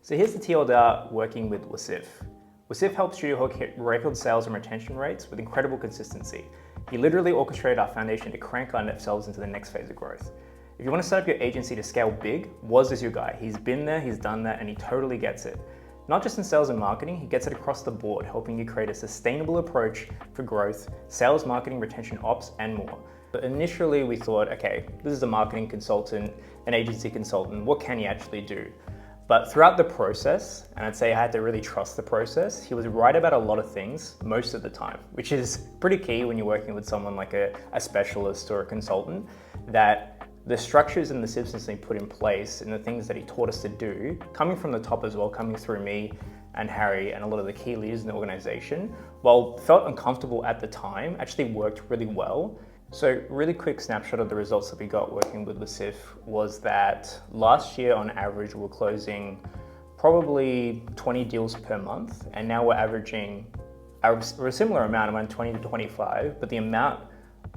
So here's the TLDR working with Wasif. Wasif helps StudioHawk hit record sales and retention rates with incredible consistency. He literally orchestrated our foundation to crank ourselves into the next phase of growth. If you want to set up your agency to scale big, Was is your guy. He's been there, he's done that, and he totally gets it. Not just in sales and marketing, he gets it across the board, helping you create a sustainable approach for growth, sales, marketing, retention, ops, and more. But initially we thought, okay, this is a marketing consultant, an agency consultant, what can he actually do? But throughout the process, and I'd say I had to really trust the process, he was right about a lot of things most of the time, which is pretty key when you're working with someone like a specialist or a consultant, that the structures and the systems he put in place and the things that he taught us to do, coming from the top as well, coming through me and Harry and a lot of the key leaders in the organization, while felt uncomfortable at the time, actually worked really well. So really quick snapshot of the results that we got working with Wasif was that last year on average we're closing probably 20 deals per month, and now we're averaging a similar amount, around 20 to 25, but the amount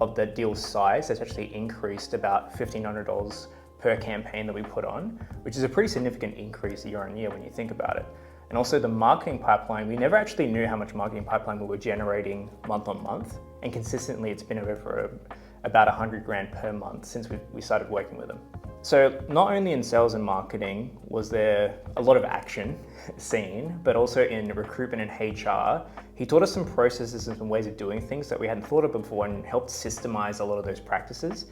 of the deal size has actually increased about $1,500 per campaign that we put on, which is a pretty significant increase year on year when you think about it. And also the marketing pipeline, we never actually knew how much marketing pipeline we were generating month on month. And consistently it's been over about 100 grand per month since we started working with them. So not only in sales and marketing was there a lot of action seen, but also in recruitment and HR. He taught us some processes and some ways of doing things that we hadn't thought of before and helped systemize a lot of those practices.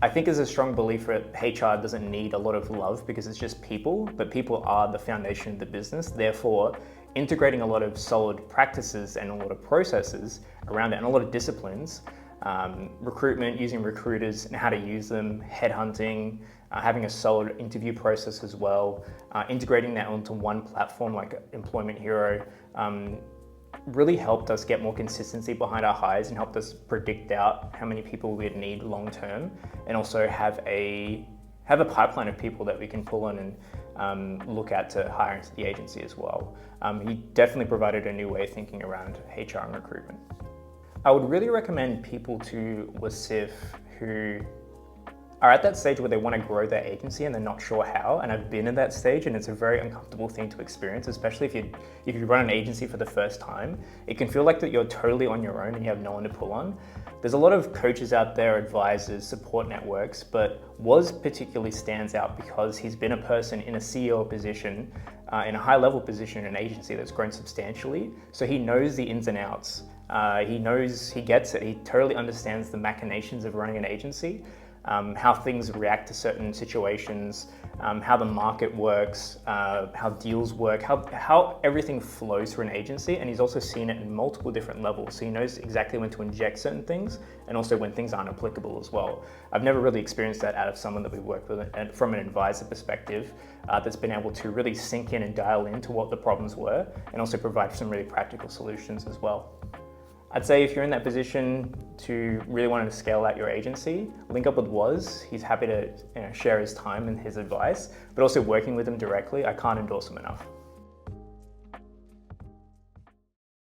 I think there's a strong belief that HR doesn't need a lot of love because it's just people, but people are the foundation of the business. Therefore, integrating a lot of solid practices and a lot of processes around it and a lot of disciplines, recruitment, using recruiters and how to use them, headhunting, having a solid interview process as well, integrating that onto one platform like Employment Hero, really helped us get more consistency behind our hires and helped us predict out how many people we'd need long term, and also have a pipeline of people that we can pull on and look at to hire into the agency as well. He definitely provided a new way of thinking around HR and recruitment. I would really recommend people to Wasif who are at that stage where they want to grow their agency and they're not sure how, and I've been in that stage, and it's a very uncomfortable thing to experience, especially if you run an agency for the first time. It can feel like that you're totally on your own and you have no one to pull on. There's a lot of coaches out there, advisors, support networks, but Was particularly stands out because he's been a person in a CEO position, in a high level position in an agency that's grown substantially, so he knows the ins and outs. He gets it, he totally understands the machinations of running an agency. How things react to certain situations, how the market works, how deals work, how everything flows through an agency, and he's also seen it in multiple different levels. So he knows exactly when to inject certain things and also when things aren't applicable as well. I've never really experienced that out of someone that we've worked with, and from an advisor perspective, that's been able to really sink in and dial into what the problems were and also provide some really practical solutions as well. I'd say if you're in that position to really want to scale out your agency, link up with Was. He's happy to share his time and his advice, but also working with him directly, I can't endorse him enough.